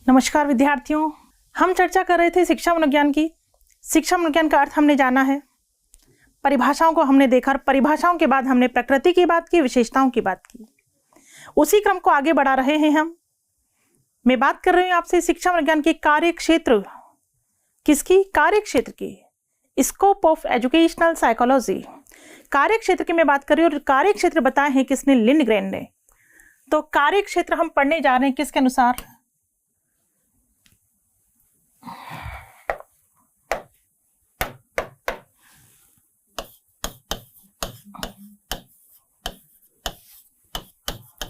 नमस्कार विद्यार्थियों, हम चर्चा कर रहे थे शिक्षा मनोविज्ञान की। शिक्षा मनोविज्ञान का अर्थ हमने जाना है, परिभाषाओं को हमने देखा और परिभाषाओं के बाद हमने प्रकृति की बात की, विशेषताओं की बात की। उसी क्रम को आगे बढ़ा रहे हैं हम। मैं बात कर रही हूँ आपसे शिक्षा मनोविज्ञान के कार्य क्षेत्र, किसकी? कार्य क्षेत्र की, स्कोप ऑफ एजुकेशनल साइकोलॉजी। कार्य क्षेत्र की मैं बात कर रही हूँ और कार्य क्षेत्र बताए हैं किसने? लिंडग्रेन ने। तो कार्य क्षेत्र हम पढ़ने जा रहे हैं किसके अनुसार?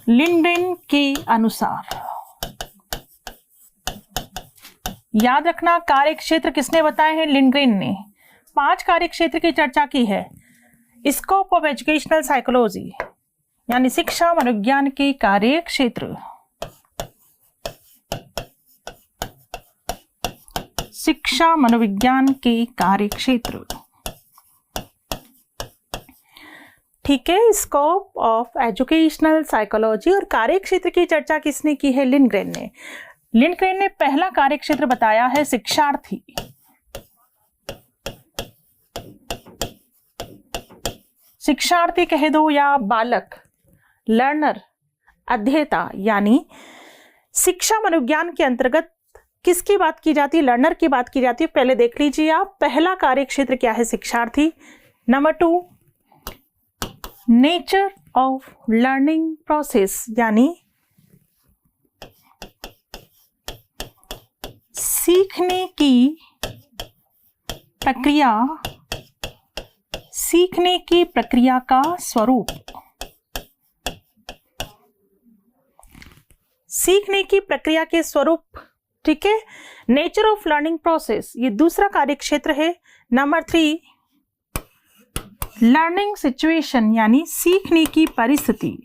लिंडग्रेन के अनुसार। याद रखना, कार्य क्षेत्र किसने बताए हैं? लिंडग्रेन ने। 5 कार्य क्षेत्र की चर्चा की है। स्कोप ऑफ एजुकेशनल साइकोलॉजी यानी शिक्षा मनोविज्ञान के कार्य क्षेत्र। शिक्षा मनोविज्ञान के कार्य क्षेत्र, ठीक है। स्कोप ऑफ एजुकेशनल साइकोलॉजी और कार्य क्षेत्र की चर्चा किसने की है? लिंडग्रेन ने। लिंडग्रेन ने पहला कार्य क्षेत्र बताया है शिक्षार्थी। शिक्षार्थी कह दो या बालक, लर्नर, अध्येता, यानी शिक्षा मनोविज्ञान के अंतर्गत किसकी बात की जाती है? लर्नर की बात की जाती है। पहले देख लीजिए आप, पहला कार्य क्षेत्र क्या है? शिक्षार्थी। Number 2, nature of learning process यानी सीखने की प्रक्रिया, सीखने की प्रक्रिया का स्वरूप। सीखने की प्रक्रिया के स्वरूप, ठीक है। नेचर ऑफ लर्निंग प्रोसेस, ये दूसरा कार्य क्षेत्र है। नंबर 3, लर्निंग सिचुएशन यानी सीखने की परिस्थिति।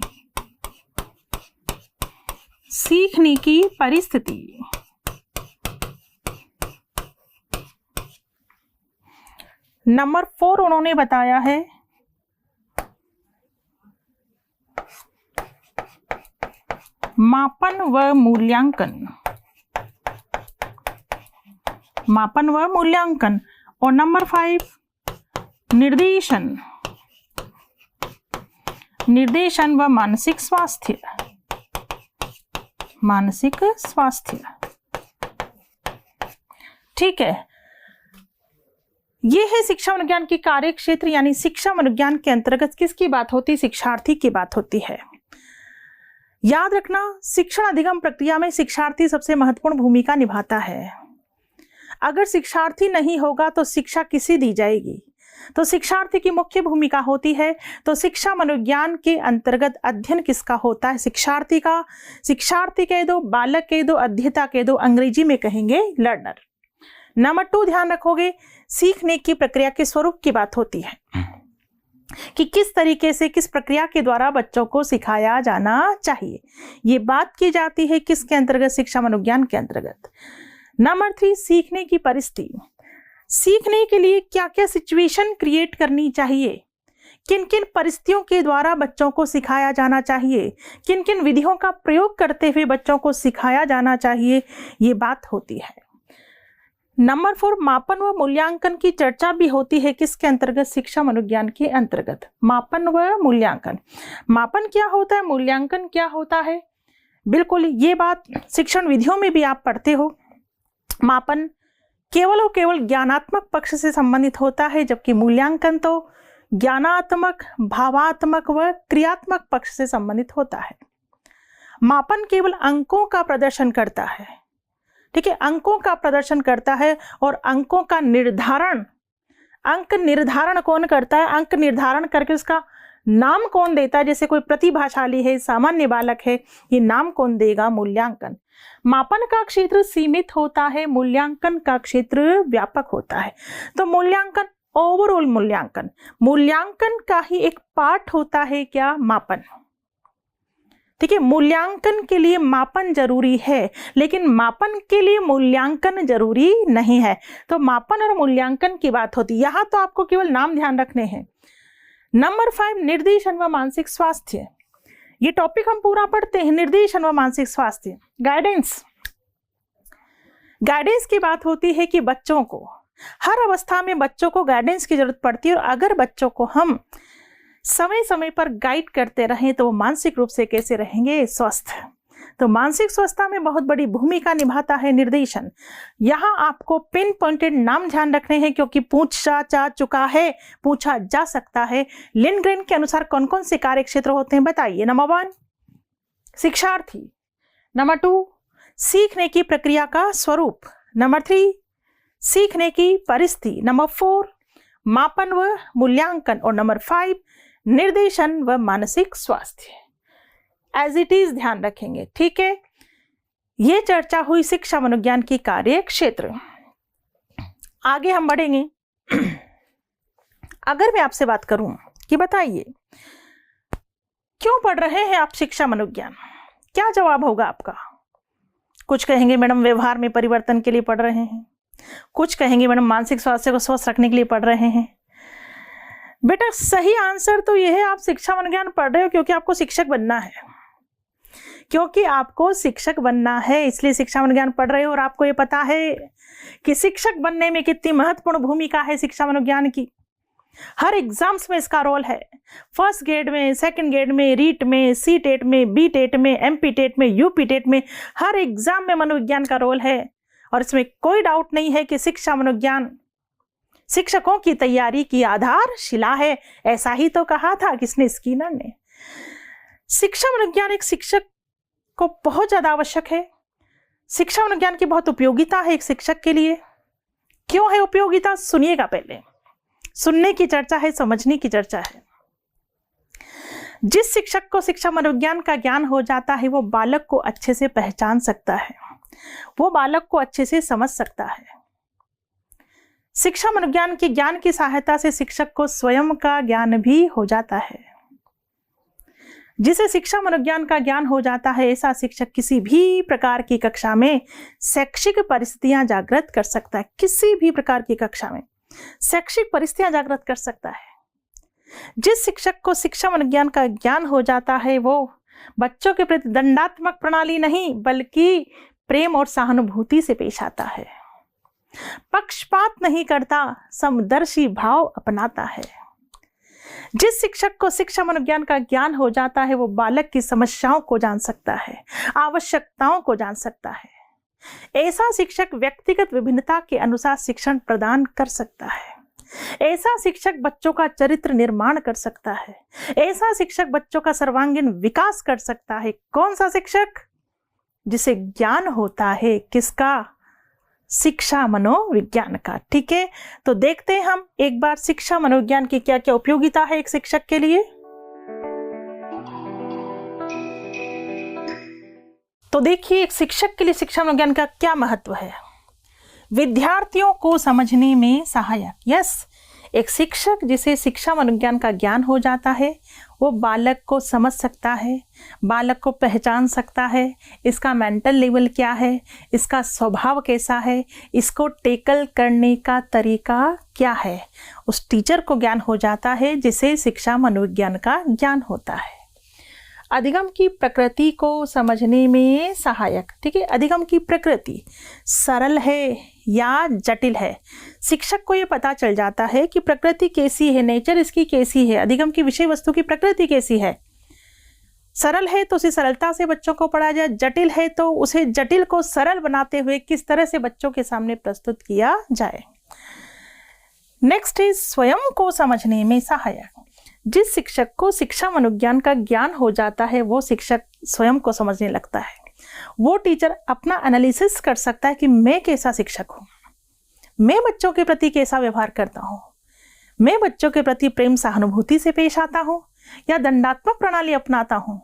सीखने की परिस्थिति। नंबर 4 उन्होंने बताया है मापन व मूल्यांकन। मापन व मूल्यांकन। और नंबर 5, निर्देशन। निर्देशन व मानसिक स्वास्थ्य। मानसिक स्वास्थ्य, ठीक है। ये है शिक्षा मनोविज्ञान की कार्य क्षेत्र यानी शिक्षा मनोविज्ञान के अंतर्गत किसकी बात होती है? शिक्षार्थी की बात होती है। याद रखना, शिक्षण अधिगम प्रक्रिया में शिक्षार्थी सबसे महत्वपूर्ण भूमिका निभाता है। अगर शिक्षार्थी नहीं होगा तो शिक्षा किसे दी जाएगी? तो शिक्षार्थी की मुख्य भूमिका होती है। तो शिक्षा मनोविज्ञान के अंतर्गत अध्ययन किसका होता है? शिक्षार्थी का। शिक्षार्थी कह दो, बालक कह दो, अध्येता कह दो, अंग्रेजी में कहेंगे लर्नर। नंबर 2 ध्यान रखोगे, सीखने की प्रक्रिया के स्वरूप की बात होती है कि किस तरीके से, किस प्रक्रिया के द्वारा बच्चों को सिखाया जाना चाहिए। ये बात की जाती है किसके अंतर्गत? शिक्षा मनोविज्ञान के अंतर्गत। नंबर 3, सीखने की परिस्थिति। सीखने के लिए क्या क्या सिचुएशन क्रिएट करनी चाहिए, किन किन परिस्थितियों के द्वारा बच्चों को सिखाया जाना चाहिए, किन किन विधियों का प्रयोग करते हुए बच्चों को सिखाया जाना चाहिए, ये बात होती है। नंबर 4, मापन व मूल्यांकन की चर्चा भी होती है किसके अंतर्गत? शिक्षा मनोविज्ञान के अंतर्गत। मापन व मूल्यांकन। मापन क्या होता है, मूल्यांकन क्या होता है? बिल्कुल, ये बात शिक्षण विधियों में भी आप पढ़ते हो। मापन केवल और केवल ज्ञानात्मक पक्ष से संबंधित होता है, जबकि मूल्यांकन तो ज्ञानात्मक, भावात्मक व क्रियात्मक पक्ष से संबंधित होता है। मापन केवल अंकों का प्रदर्शन करता है, ठीक है, अंकों का प्रदर्शन करता है। और अंकों का निर्धारण, अंक निर्धारण कौन करता है? अंक निर्धारण करके उसका नाम कौन देता है? जैसे कोई प्रतिभाशाली है, सामान्य बालक है, ये नाम कौन देगा? मूल्यांकन। मापन का क्षेत्र सीमित होता है, मूल्यांकन का क्षेत्र व्यापक होता है। तो मूल्यांकन, ओवरऑल मूल्यांकन, मूल्यांकन का ही एक पार्ट होता है क्या? मापन, ठीक है। मूल्यांकन के लिए मापन जरूरी है, लेकिन मापन के लिए मूल्यांकन जरूरी नहीं है। तो मापन और मूल्यांकन की बात होती है। यहां तो आपको केवल नाम ध्यान रखने हैं। नंबर 5, निर्देशन व मानसिक स्वास्थ्य। ये टॉपिक हम पूरा पढ़ते हैं, निर्देशन व मानसिक स्वास्थ्य, गाइडेंस। गाइडेंस की बात होती है कि बच्चों को हर अवस्था में बच्चों को गाइडेंस की जरूरत पड़ती है, और अगर बच्चों को हम समय समय पर गाइड करते रहें तो वो मानसिक रूप से कैसे रहेंगे, स्वस्थ। तो मानसिक स्वस्थता में बहुत बड़ी भूमिका निभाता है निर्देशन। यहाँ आपको पिन पॉइंटेड नाम ध्यान रखने हैं, क्योंकि पूछा जा चुका है, पूछा जा सकता है। लिंडग्रेन के अनुसार कौन कौन से कार्य क्षेत्र होते हैं बताइए। नंबर 1 शिक्षार्थी, नंबर 2 सीखने की प्रक्रिया का स्वरूप, नंबर 3 सीखने की परिस्थिति, नंबर 4 मापन व मूल्यांकन, और नंबर 5 निर्देशन व मानसिक स्वास्थ्य। एज इट इज ध्यान रखेंगे, ठीक है। ये चर्चा हुई शिक्षा मनोविज्ञान की कार्य क्षेत्र। आगे हम बढ़ेंगे। अगर मैं आपसे बात करूं कि बताइए क्यों पढ़ रहे हैं आप शिक्षा मनोविज्ञान, क्या जवाब होगा आपका? कुछ कहेंगे मैडम व्यवहार में परिवर्तन के लिए पढ़ रहे हैं, कुछ कहेंगे मैडम मानसिक स्वास्थ्य को स्वस्थ रखने के लिए पढ़ रहे हैं। बेटा सही आंसर तो यह है, आप शिक्षा मनोविज्ञान पढ़ रहे हो क्योंकि आपको शिक्षक बनना है, क्योंकि आपको शिक्षक बनना है, इसलिए शिक्षा मनोविज्ञान पढ़ रहे हो। और आपको ये पता है कि शिक्षक बनने में कितनी महत्वपूर्ण भूमिका है शिक्षा मनोविज्ञान की। हर एग्जाम्स में इसका रोल है, फर्स्ट ग्रेड में, सेकंड ग्रेड में, रीट में, सी टेट में, बी टेट में, MP टेट में, UP टेट में, हर एग्जाम में मनोविज्ञान का रोल है। और इसमें कोई डाउट नहीं है कि शिक्षा मनोविज्ञान शिक्षकों की तैयारी की आधारशिला है। ऐसा ही तो कहा था किसने, स्किनर ने। शिक्षा मनोविज्ञान एक शिक्षक को बहुत ज्यादा आवश्यक है। शिक्षा मनोविज्ञान की बहुत उपयोगिता है एक शिक्षक के लिए। क्यों है उपयोगिता, सुनिएगा। पहले सुनने की चर्चा है, समझने की चर्चा है। जिस शिक्षक को शिक्षा मनोविज्ञान का ज्ञान हो जाता है वो बालक को अच्छे से पहचान सकता है, वो बालक को अच्छे से समझ सकता है। शिक्षा मनोविज्ञान के ज्ञान की सहायता से शिक्षक को स्वयं का ज्ञान भी हो जाता है। जिसे शिक्षा मनोविज्ञान का ज्ञान हो जाता है ऐसा शिक्षक किसी भी प्रकार की कक्षा में शैक्षिक परिस्थितियां जागृत कर सकता है। किसी भी प्रकार की कक्षा में शैक्षिक परिस्थितियां जागृत कर सकता है। जिस शिक्षक को शिक्षा मनोविज्ञान का ज्ञान हो जाता है वो बच्चों के प्रति दंडात्मक प्रणाली नहीं बल्कि प्रेम और सहानुभूति से पेश आता है, पक्षपात नहीं करता, समदर्शी भाव अपनाता है। जिस शिक्षक को शिक्षा मनोविज्ञान का ज्ञान हो जाता है वो बालक की समस्याओं को जान सकता है, आवश्यकताओं को जान सकता है। ऐसा शिक्षक व्यक्तिगत विभिन्नता के अनुसार शिक्षण प्रदान कर सकता है। ऐसा शिक्षक बच्चों का चरित्र निर्माण कर सकता है। ऐसा शिक्षक बच्चों का सर्वांगीण विकास कर सकता है। कौन सा शिक्षक? जिसे ज्ञान होता है किसका? शिक्षा मनोविज्ञान का। ठीक है, तो देखते हैं हम एक बार शिक्षा मनोविज्ञान की क्या क्या उपयोगिता है एक शिक्षक के लिए। तो देखिए एक शिक्षक के लिए शिक्षा मनोविज्ञान का क्या महत्व है। विद्यार्थियों को समझने में सहायक। यस, एक शिक्षक जिसे शिक्षा मनोविज्ञान का ज्ञान हो जाता है वो बालक को समझ सकता है, बालक को पहचान सकता है, इसका मेंटल लेवल क्या है, इसका स्वभाव कैसा है, इसको टेकल करने का तरीका क्या है, उस टीचर को ज्ञान हो जाता है जिसे शिक्षा मनोविज्ञान का ज्ञान होता है। अधिगम की प्रकृति को समझने में सहायक। ठीक है, अधिगम की प्रकृति सरल है या जटिल है, शिक्षक को ये पता चल जाता है कि प्रकृति कैसी है, नेचर इसकी कैसी है, अधिगम की विषय वस्तु की प्रकृति कैसी है। सरल है तो उसे सरलता से बच्चों को पढ़ाया जाए, जटिल है तो उसे जटिल को सरल बनाते हुए किस तरह से बच्चों के सामने प्रस्तुत किया जाए। नेक्स्ट इज स्वयं को समझने में सहायक। जिस शिक्षक को शिक्षा मनोविज्ञान का ज्ञान हो जाता है वो शिक्षक स्वयं को समझने लगता है। वो टीचर अपना एनालिसिस कर सकता है कि मैं कैसा शिक्षक हूँ, मैं बच्चों के प्रति कैसा व्यवहार करता हूँ, मैं बच्चों के प्रति प्रेम सहानुभूति से पेश आता हूँ या दंडात्मक प्रणाली अपनाता हूँ।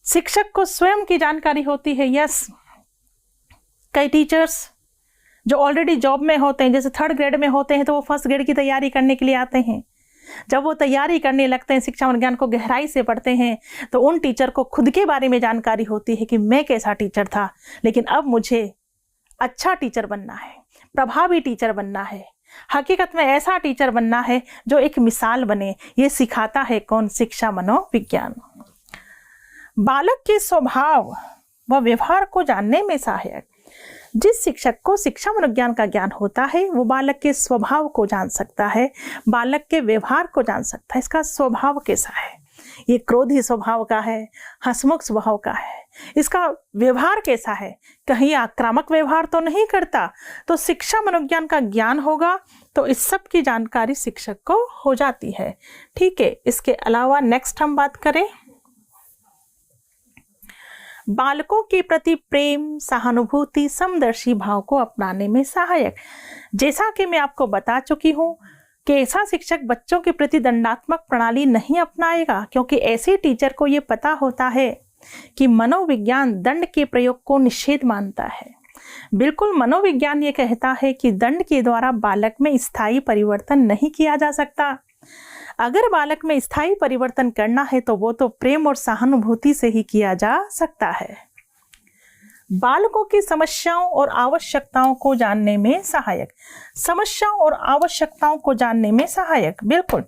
शिक्षक को स्वयं की जानकारी होती है। यस, कई टीचर्स जो ऑलरेडी जॉब में होते हैं, जैसे 3rd ग्रेड में होते हैं, तो वो 1st ग्रेड की तैयारी करने के लिए आते हैं। जब वो तैयारी करने लगते हैं, शिक्षा मनोविज्ञान को गहराई से पढ़ते हैं, तो उन टीचर को खुद के बारे में जानकारी होती है कि मैं कैसा टीचर था, लेकिन अब मुझे अच्छा टीचर बनना है, प्रभावी टीचर बनना है, हकीकत में ऐसा टीचर बनना है जो एक मिसाल बने। ये सिखाता है कौन? शिक्षा मनोविज्ञान। बालक के स्वभाव व व्यवहार को जानने में सहायक। जिस शिक्षक को शिक्षा मनोविज्ञान का ज्ञान होता है वो बालक के स्वभाव को जान सकता है, बालक के व्यवहार को जान सकता है, इसका स्वभाव कैसा है, ये क्रोधी स्वभाव का है, हंसमुख स्वभाव का है, इसका व्यवहार कैसा है, कहीं आक्रामक व्यवहार तो नहीं करता। तो शिक्षा मनोविज्ञान का ज्ञान होगा तो इस सब की जानकारी शिक्षक को हो जाती है। ठीक है, इसके अलावा नेक्स्ट हम बात करें बालकों के प्रति प्रेम, सहानुभूति, समदर्शी भाव को अपनाने में सहायक। जैसा कि मैं आपको बता चुकी हूँ कि ऐसा शिक्षक बच्चों के प्रति दंडात्मक प्रणाली नहीं अपनाएगा, क्योंकि ऐसे टीचर को ये पता होता है कि मनोविज्ञान दंड के प्रयोग को निषेध मानता है। बिल्कुल, मनोविज्ञान ये कहता है कि दंड के द्वारा बालक में स्थायी परिवर्तन नहीं किया जा सकता। अगर बालक में स्थायी परिवर्तन करना है तो वो तो प्रेम और सहानुभूति से ही किया जा सकता है। बालकों की समस्याओं और आवश्यकताओं को जानने में सहायक। समस्याओं और आवश्यकताओं को जानने में सहायक, बिल्कुल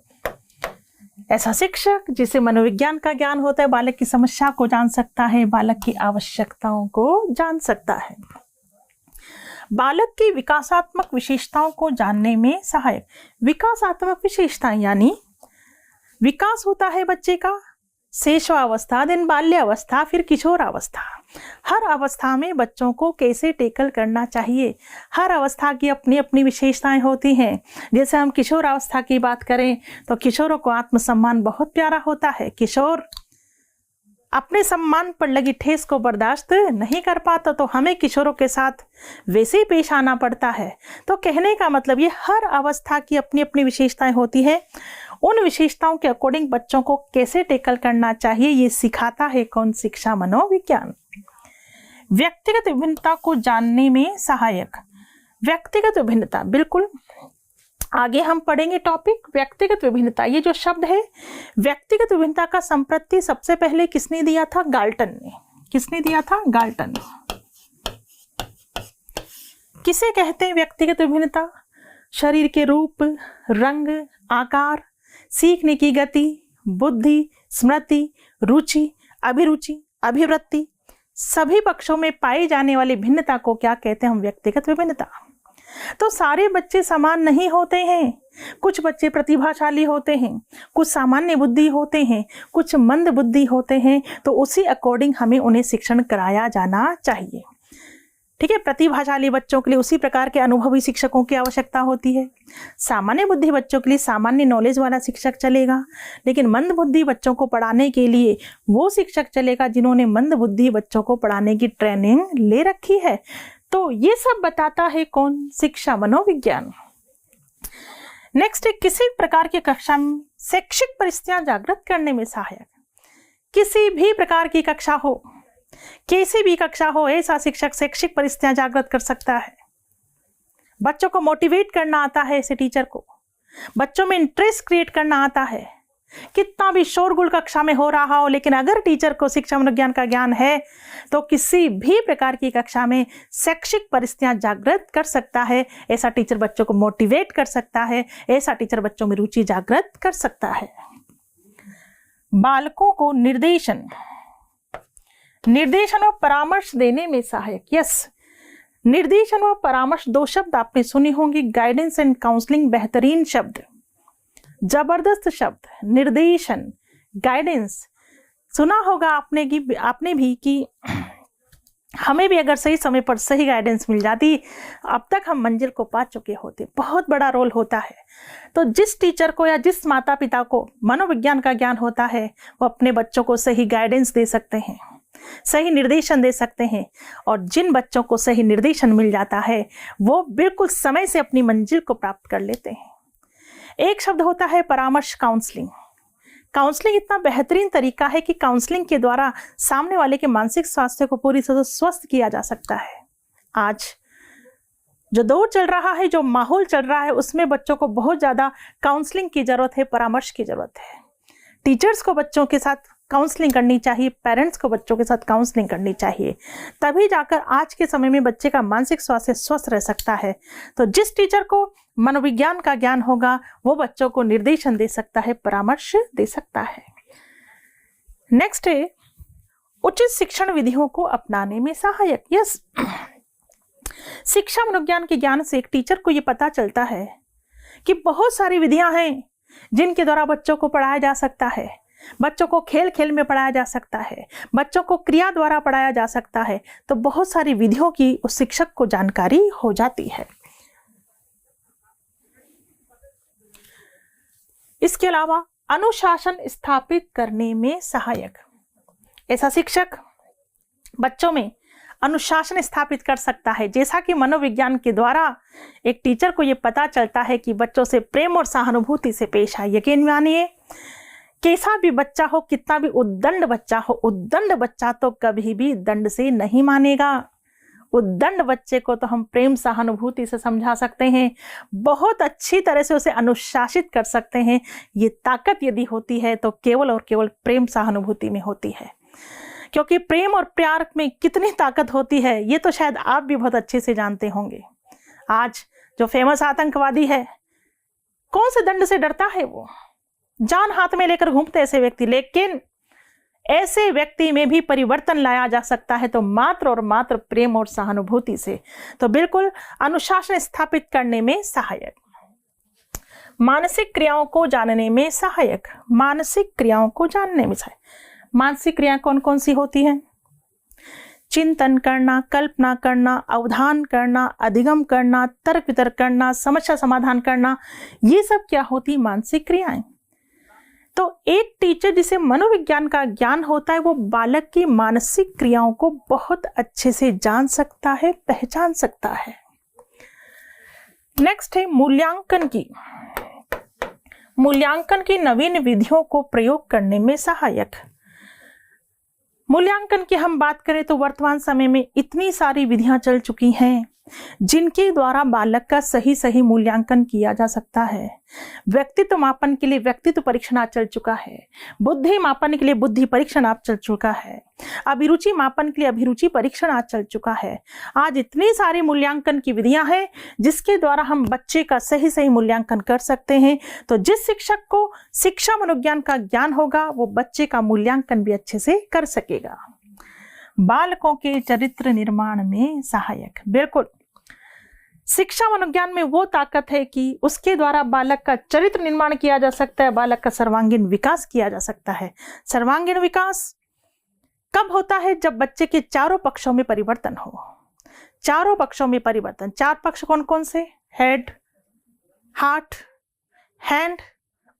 ऐसा शिक्षक जिसे मनोविज्ञान का ज्ञान होता है बालक की समस्या को जान सकता है, बालक की आवश्यकताओं को जान सकता है। बालक की विकासात्मक विशेषताओं को जानने में सहायक। विकासात्मक विशेषताएं यानी विकास होता है बच्चे का शैशवावस्था, देन बाल्यावस्था, फिर किशोरावस्था। हर अवस्था में बच्चों को कैसे टैकल करना चाहिए, हर अवस्था की अपनी अपनी विशेषताएं होती हैं। जैसे हम किशोरावस्था की बात करें तो किशोरों को आत्मसम्मान बहुत प्यारा होता है। किशोर अपने सम्मान पर लगी ठेस को बर्दाश्त नहीं कर पाता, तो हमें किशोरों के साथ वैसे ही पेश आना पड़ता है। तो कहने का मतलब ये हर अवस्था की अपनी अपनी विशेषताएं होती है। उन विशेषताओं के अकॉर्डिंग बच्चों को कैसे टैकल करना चाहिए ये सिखाता है कौन? शिक्षा मनोविज्ञान। व्यक्तिगत विभिन्नता को जानने में सहायक। व्यक्तिगत विभिन्नता, बिल्कुल आगे हम पढ़ेंगे टॉपिक व्यक्तिगत विभिन्नता। ये जो शब्द है व्यक्तिगत विभिन्नता का संप्रति सबसे पहले किसने दिया था? गाल्टन ने। किसने दिया था? गाल्टन। किसे कहते हैं व्यक्तिगत विभिन्नता? शरीर के रूप, रंग, आकार, सीखने की गति, बुद्धि, स्मृति, रुचि, अभिरुचि, अभिवृत्ति, सभी पक्षों में पाई जाने वाली भिन्नता को क्या कहते हैं? हम व्यक्तिगत विभिन्नता। तो सारे बच्चे समान नहीं होते हैं, कुछ बच्चे प्रतिभाशाली होते हैं, कुछ सामान्य बुद्धि होते हैं, कुछ मंद बुद्धि होते हैं। तो उसी अकॉर्डिंग हमें उन्हें शिक्षण कराया जाना चाहिए। ठीक है, प्रतिभाशाली बच्चों के लिए उसी प्रकार के अनुभवी शिक्षकों की आवश्यकता होती है। सामान्य बुद्धि बच्चों के लिए सामान्य नॉलेज वाला शिक्षक चलेगा, लेकिन मंद बुद्धि बच्चों को पढ़ाने के लिए वो शिक्षक चलेगा जिन्होंने मंद बुद्धि बच्चों को पढ़ाने की ट्रेनिंग ले रखी है। तो ये सब बताता है कौन? शिक्षा मनोविज्ञान। नेक्स्ट है किसी प्रकार की कक्षा में शैक्षिक परिस्थितियां जागृत करने में सहायक। किसी भी प्रकार की कक्षा हो, कैसी भी कक्षा हो, ऐसा शिक्षक शैक्षिक परिस्थितियां जागृत कर सकता है। बच्चों को मोटिवेट करना आता है ऐसे टीचर को, बच्चों में इंटरेस्ट क्रिएट करना आता है। कितना भी शोरगुल कक्षा में हो रहा हो, लेकिन अगर टीचर को शिक्षा मनोविज्ञान का ज्ञान है तो किसी भी प्रकार की कक्षा में शैक्षिक परिस्थितियां जागृत कर सकता है। ऐसा टीचर बच्चों को मोटिवेट कर सकता है, ऐसा टीचर बच्चों में रुचि जागृत कर सकता है। बालकों को निर्देशन और परामर्श देने में सहायक। यस, निर्देशन और परामर्श दो शब्द आपने सुनी होंगी। गाइडेंस एंड काउंसलिंग बेहतरीन शब्द, जबरदस्त शब्द। निर्देशन, गाइडेंस सुना होगा आपने भी कि हमें भी अगर सही समय पर सही गाइडेंस मिल जाती, अब तक हम मंजिल को पा चुके होते। बहुत बड़ा रोल होता है। तो जिस टीचर को या जिस माता पिता को मनोविज्ञान का ज्ञान होता है वो अपने बच्चों को सही गाइडेंस दे सकते हैं, सही निर्देशन दे सकते हैं। और जिन बच्चों को सही निर्देशन मिल जाता है वो बिल्कुल समय से अपनी मंजिल को प्राप्त कर लेते हैं। एक शब्द होता है परामर्श, काउंसलिंग। काउंसलिंग इतना बेहतरीन तरीका है कि काउंसलिंग के द्वारा सामने वाले के मानसिक स्वास्थ्य को पूरी तरह स्वस्थ किया जा सकता है। आज जो दौर चल रहा है, जो माहौल चल रहा है, उसमें बच्चों को बहुत ज़्यादा काउंसलिंग की ज़रूरत है, परामर्श की ज़रूरत है। टीचर्स को बच्चों के साथ काउंसलिंग करनी चाहिए, पेरेंट्स को बच्चों के साथ काउंसलिंग करनी चाहिए, तभी जाकर आज के समय में बच्चे का मानसिक स्वास्थ्य स्वस्थ रह सकता है। तो जिस टीचर को मनोविज्ञान का ज्ञान होगा वो बच्चों को निर्देशन दे सकता है, परामर्श दे सकता है। नेक्स्ट है उचित शिक्षण विधियों को अपनाने में सहायक। यस, शिक्षा मनोविज्ञान के ज्ञान से एक टीचर को ये पता चलता है कि बहुत सारी विधियां हैं जिनके द्वारा बच्चों को पढ़ाया जा सकता है। बच्चों को खेल खेल में पढ़ाया जा सकता है, बच्चों को क्रिया द्वारा पढ़ाया जा सकता है। तो बहुत सारी विधियों की उस शिक्षक को जानकारी हो जाती है। इसके अलावा अनुशासन स्थापित करने में सहायक, ऐसा शिक्षक बच्चों में अनुशासन स्थापित कर सकता है। जैसा कि मनोविज्ञान के द्वारा एक टीचर को यह पता चलता है कि बच्चों से प्रेम और सहानुभूति से पेश आए। यकीन मानिए, कैसा भी बच्चा हो, कितना भी उद्दंड बच्चा हो, उद्दंड बच्चा तो कभी भी दंड से नहीं मानेगा। उद्दंड बच्चे को तो हम प्रेम सहानुभूति से समझा सकते हैं, बहुत अच्छी तरह से उसे अनुशासित कर सकते हैं। ये ताकत यदि होती है तो केवल और केवल प्रेम सहानुभूति में होती है, क्योंकि प्रेम और प्यार में कितनी ताकत होती है ये तो शायद आप भी बहुत अच्छे से जानते होंगे। आज जो फेमस आतंकवादी है, कौन से दंड से डरता है? वो जान हाथ में लेकर घूमते ऐसे व्यक्ति। लेकिन ऐसे व्यक्ति में भी परिवर्तन लाया जा सकता है तो मात्र और मात्र प्रेम और सहानुभूति से। तो बिल्कुल अनुशासन स्थापित करने में सहायक। मानसिक क्रियाओं को जानने में सहायक, मानसिक क्रियाओं को जानने में सहायक। मानसिक क्रिया कौन कौन सी होती हैं? चिंतन करना, कल्पना करना, अवधान करना, अधिगम करना, तर्क वितर्क करना, समस्या समाधान करना, ये सब क्या होती? मानसिक क्रियाएं। तो एक टीचर जिसे मनोविज्ञान का ज्ञान होता है वो बालक की मानसिक क्रियाओं को बहुत अच्छे से जान सकता है, पहचान सकता है। नेक्स्ट है मूल्यांकन की। मूल्यांकन की नवीन विधियों को प्रयोग करने में सहायक। मूल्यांकन की हम बात करें तो वर्तमान समय में इतनी सारी विधियां चल चुकी हैं जिनके द्वारा बालक का सही मूल्यांकन किया जा सकता है। व्यक्तित्व मापन के लिए व्यक्तित्व परीक्षण आज चल चुका है, बुद्धि मापन के लिए बुद्धि परीक्षण आज चल चुका है, अभिरुचि मापन के लिए अभिरुचि परीक्षण आज चल चुका है। आज इतनी सारी मूल्यांकन की विधियां हैं जिसके द्वारा हम बच्चे का सही मूल्यांकन कर सकते हैं। तो जिस शिक्षक को शिक्षा मनोविज्ञान का ज्ञान होगा वो बच्चे का मूल्यांकन भी अच्छे से कर सकेगा। बालकों के चरित्र निर्माण में सहायक। बिल्कुल, शिक्षा मनोविज्ञान में वो ताकत है कि उसके द्वारा बालक का चरित्र निर्माण किया जा सकता है, बालक का सर्वांगीण विकास किया जा सकता है। सर्वांगीण विकास कब होता है? जब बच्चे के चारों पक्षों में परिवर्तन हो। चारों पक्षों में परिवर्तन। चार पक्ष कौन कौन से? हेड, हार्ट, हैंड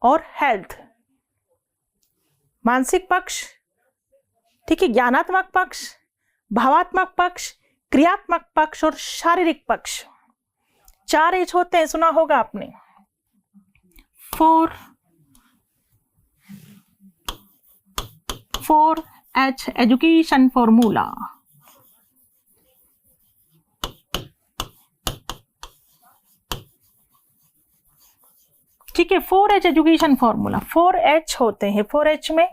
और हेल्थ। मानसिक पक्ष, ठीक है, ज्ञानात्मक पक्ष, भावात्मक पक्ष, क्रियात्मक पक्ष और शारीरिक पक्ष। 4 एच होते हैं, सुना होगा आपने। 4H education formula. ठीक है, 4H एजुकेशन फॉर्मूला। 4H होते हैं। 4H में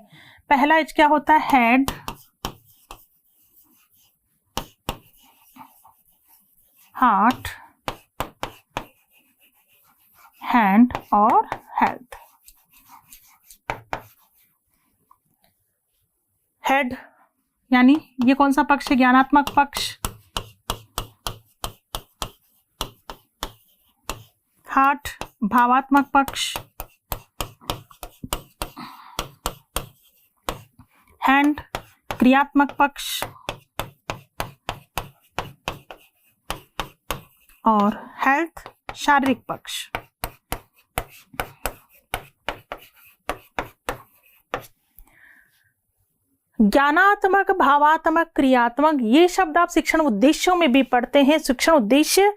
पहला H क्या होता है? हेड, हार्ट, हैंड और हेल्थ। हेड यानी ये कौन सा पक्ष है? ज्ञानात्मक पक्ष। हार्ट भावात्मक पक्ष। हैंड क्रियात्मक पक्ष और हेल्थ शारीरिक पक्ष। ज्ञानात्मक, भावात्मक, क्रियात्मक, ये शब्द आप शिक्षण उद्देश्यों में भी पढ़ते हैं। शिक्षण उद्देश्य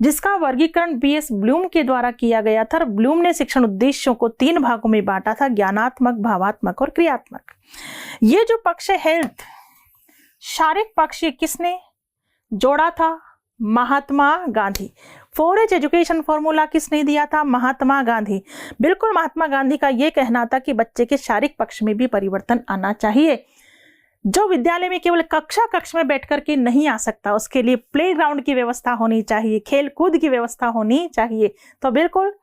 जिसका वर्गीकरण बीएस ब्लूम के द्वारा किया गया था। ब्लूम ने शिक्षण उद्देश्यों को 3 भागों में बांटा था, ज्ञानात्मक, भावात्मक और क्रियात्मक। ये जो पक्ष है हेल्थ, शारीरिक पक्ष, ये किसने जोड़ा था? Mahatma Gandhi. 4H education formula किसने दिया था? महात्मा गांधी। बिल्कुल, महात्मा गांधी का यह कहना था कि बच्चे के शारीरिक पक्ष में भी परिवर्तन आना चाहिए। जो विद्यालय में केवल कक्ष में बैठ कर के नहीं आ सकता, उसके लिए प्लेग्राउंड की व्यवस्था होनी चाहिए, खेल कूद की व्यवस्था होनी चाहिए। तो बिल्कुल,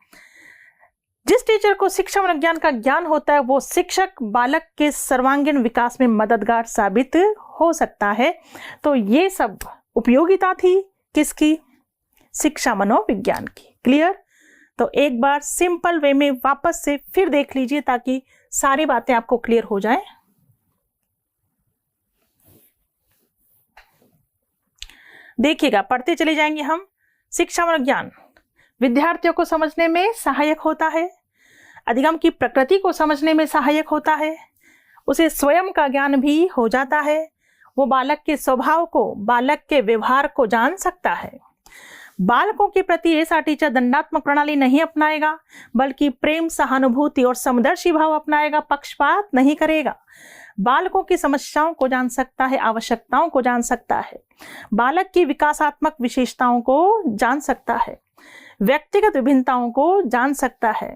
जिस टीचर को शिक्षा मनोविज्ञान का ज्ञान होता है वो शिक्षक बालक के सर्वांगीण विकास में मददगार साबित हो सकता है। तो ये सब उपयोगिता थी किसकी? शिक्षा मनोविज्ञान की। क्लियर? तो एक बार सिंपल वे में वापस से फिर देख लीजिए ताकि सारी बातें आपको क्लियर हो जाएं। देखिएगा, पढ़ते चले जाएंगे हम। शिक्षा मनोविज्ञान विद्यार्थियों को समझने में सहायक होता है, अधिगम की प्रकृति को समझने में सहायक होता है, उसे स्वयं का ज्ञान भी हो जाता है, वो बालक के स्वभाव को, बालक के व्यवहार को जान सकता है। बालकों के प्रति ऐसा टीचर दंडात्मक प्रणाली नहीं अपनाएगा, बल्कि प्रेम, सहानुभूति और समदर्शी भाव अपनाएगा, पक्षपात नहीं करेगा। बालकों की समस्याओं को जान सकता है, आवश्यकताओं को जान सकता है, बालक की विकासात्मक विशेषताओं को जान सकता है, व्यक्तिगत विभिन्नताओं को जान सकता है।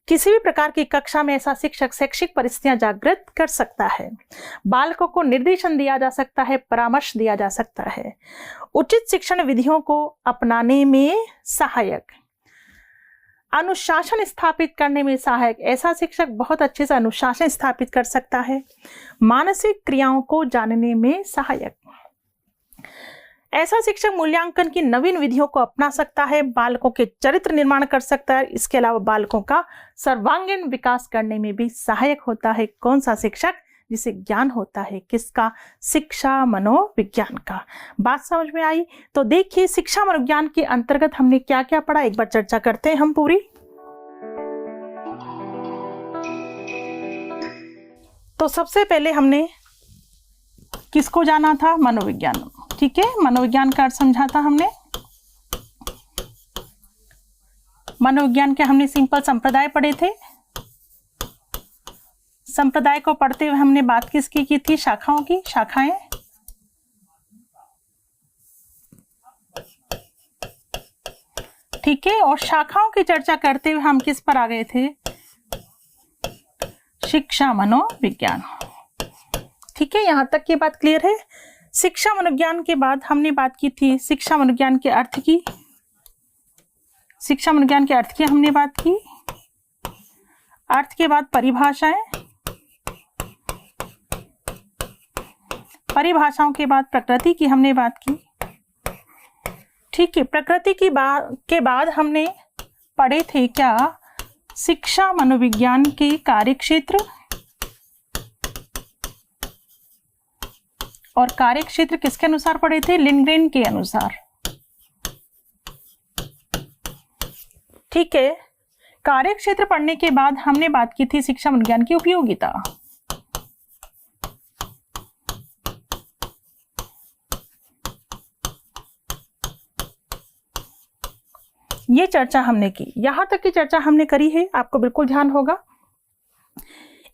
किसी भी प्रकार की कक्षा में ऐसा शिक्षक शैक्षिक परिस्थितियां जागृत कर सकता है। बालकों को निर्देशन दिया जा सकता है, परामर्श दिया जा सकता है, उचित शिक्षण विधियों को अपनाने में सहायक, अनुशासन स्थापित करने में सहायक। ऐसा शिक्षक बहुत अच्छे से अनुशासन स्थापित कर सकता है, मानसिक क्रियाओं को जानने में सहायक। ऐसा शिक्षक मूल्यांकन की नवीन विधियों को अपना सकता है, बालकों के चरित्र निर्माण कर सकता है, इसके अलावा बालकों का सर्वांगीण विकास करने में भी सहायक होता है। कौन सा शिक्षक? जिसे ज्ञान होता है किसका? शिक्षा मनोविज्ञान का। बात समझ में आई? तो देखिए, शिक्षा मनोविज्ञान के अंतर्गत हमने क्या क्या पढ़ा, एक बार चर्चा करते हैं हम पूरी। तो सबसे पहले हमने किसको जाना था? मनोविज्ञान। ठीक है, मनोविज्ञान का अर्थ समझा था हमने। मनोविज्ञान के हमने सिंपल संप्रदाय पढ़े थे। संप्रदाय को पढ़ते हुए हमने बात किसकी की थी? शाखाओं की। शाखाएं, ठीक है, और शाखाओं की चर्चा करते हुए हम किस पर आ गए थे? शिक्षा मनोविज्ञान। ठीक है, यहां तक की बात क्लियर है। शिक्षा मनोविज्ञान के बाद हमने बात की थी शिक्षा मनोविज्ञान के अर्थ की। शिक्षा मनोविज्ञान के अर्थ की हमने बात की। अर्थ के बाद परिभाषाएं, परिभाषाओं के बाद प्रकृति की हमने बात की। ठीक है, प्रकृति की के बाद हमने पढ़े थे क्या? शिक्षा मनोविज्ञान के कार्यक्षेत्र, और कार्यक्षेत्र किसके अनुसार पढ़े थे? लिंडग्रेन के अनुसार। ठीक है, कार्यक्षेत्र पढ़ने के बाद हमने बात की थी शिक्षा मनोविज्ञान की उपयोगिता। ये चर्चा हमने की, यहां तक की चर्चा हमने करी है, आपको बिल्कुल ध्यान होगा।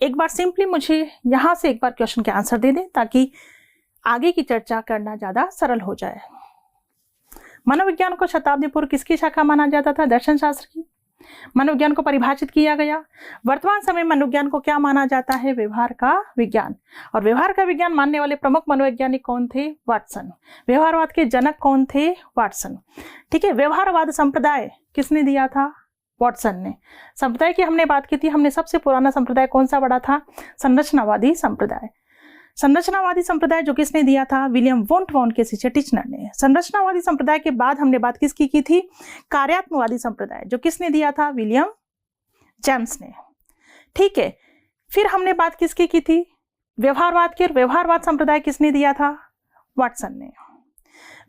एक बार सिंपली मुझे यहां से एक बार क्वेश्चन के आंसर दे दें ताकि आगे की चर्चा करना ज्यादा सरल हो जाए। मनोविज्ञान को शताब्दी पूर्व किसकी शाखा माना जाता था? दर्शन शास्त्र की। मनोविज्ञान को परिभाषित किया गया। वर्तमान समय मनोविज्ञान को क्या माना जाता है? व्यवहार का विज्ञान। और व्यवहार का विज्ञान मानने वाले प्रमुख मनोवैज्ञानिक कौन थे? वाटसन। व्यवहारवाद के जनक कौन थे? वाटसन। ठीक है, व्यवहारवाद संप्रदाय किसने दिया था? वाटसन ने। संप्रदाय की हमने बात की थी, हमने सबसे पुराना संप्रदाय कौन सा पढ़ा था? संरचनावादी संप्रदाय। संरचनावादी संप्रदाय जो किसने दिया था? विलियम वोंट वॉन के शिष्य टिचनर ने। संरचनावादी संप्रदाय के बाद हमने बात किसकी की थी? कार्यात्मकवादी संप्रदाय जो किसने दिया था? विलियम जेम्स ने। ठीक है, फिर हमने बात किसकी की थी? व्यवहारवाद की। व्यवहारवाद संप्रदाय किसने दिया था? वाटसन ने।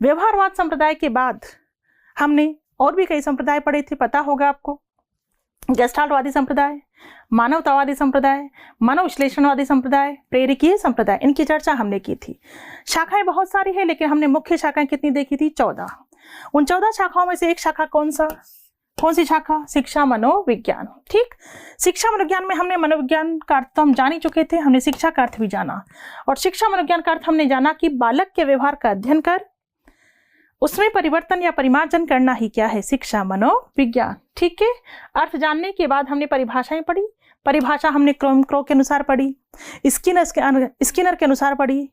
व्यवहारवाद संप्रदाय के बाद हमने और भी कई संप्रदाय पढ़े थे, पता होगा आपको। गेस्टाल्टवादी संप्रदाय, मानवतावादी संप्रदाय, मनोविश्लेषणवादी संप्रदाय, प्रेरकीय संप्रदाय, इनकी चर्चा हमने की थी। शाखाएं बहुत सारी है, लेकिन हमने मुख्य शाखाएं कितनी देखी थी? 14। उन 14 शाखाओं में से एक शाखा कौन सी शाखा? शिक्षा मनोविज्ञान। ठीक, शिक्षा मनोविज्ञान में हमने मनोविज्ञान का अर्थ तो हम जान ही चुके थे, हमने शिक्षा का अर्थ भी जाना। और शिक्षा मनोविज्ञान का अर्थ हमने जाना कि बालक के व्यवहार का अध्ययन कर उसमें परिवर्तन या परिमार्जन करना ही क्या है? शिक्षा मनोविज्ञान। ठीक है, अर्थ जानने के बाद हमने परिभाषाएं पढ़ी। परिभाषा हमने क्रो के अनुसार पढ़ी, स्किनर के अनुसार पढ़ी,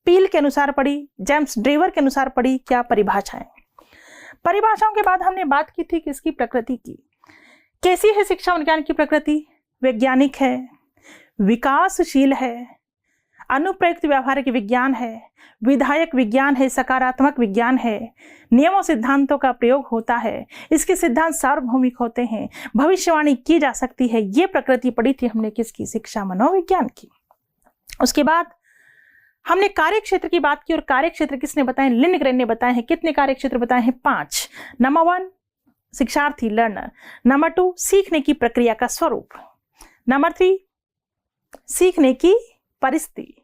पील के अनुसार पढ़ी, जेम्स ड्रेवर के अनुसार पढ़ी। क्या परिभाषाएं? परिभाषाओं के बाद हमने बात की थी किसकी? प्रकृति की। कैसी है शिक्षा विज्ञान की प्रकृति? वैज्ञानिक है, विकासशील है, अनुप्रयुक्त व्यावहारिक विज्ञान है, विधायक विज्ञान है, सकारात्मक विज्ञान है, नियमों सिद्धांतों का प्रयोग होता है, इसके सिद्धांत सार्वभौमिक होते हैं, भविष्यवाणी की जा सकती है। ये प्रकृति पढ़ी थी हमने किसकी? शिक्षा मनोविज्ञान की। उसके बाद हमने कार्य क्षेत्र की बात की, और कार्य क्षेत्र किसने बताए? लिंडग्रेन ने बताए हैं। कितने कार्य क्षेत्र बताए हैं? 5। नंबर 1 शिक्षार्थी लर्नर, नंबर 2 सीखने की प्रक्रिया का स्वरूप, नंबर 3 सीखने की परिस्थिति,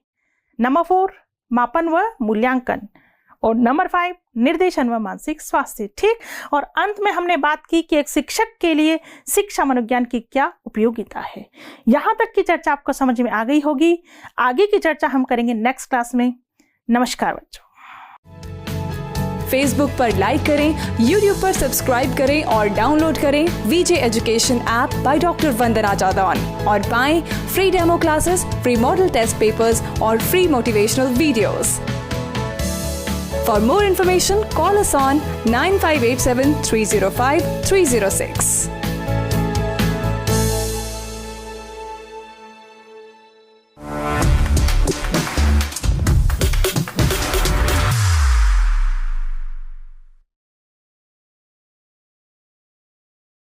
नंबर 4 मापन व मूल्यांकन, और नंबर 5 निर्देशन व मानसिक स्वास्थ्य। ठीक, और अंत में हमने बात की कि एक शिक्षक के लिए शिक्षा मनोविज्ञान की क्या उपयोगिता है। यहां तक की चर्चा आपको समझ में आ गई होगी। आगे की चर्चा हम करेंगे नेक्स्ट क्लास में। नमस्कार बच्चों। फेसबुक पर लाइक करें, यूट्यूब पर सब्सक्राइब करें और डाउनलोड करें VJ education app by doctor Vandana Jadaun और पाएं free demo classes, free model test papers और free motivational videos. For more information, call us on 9587 305 306.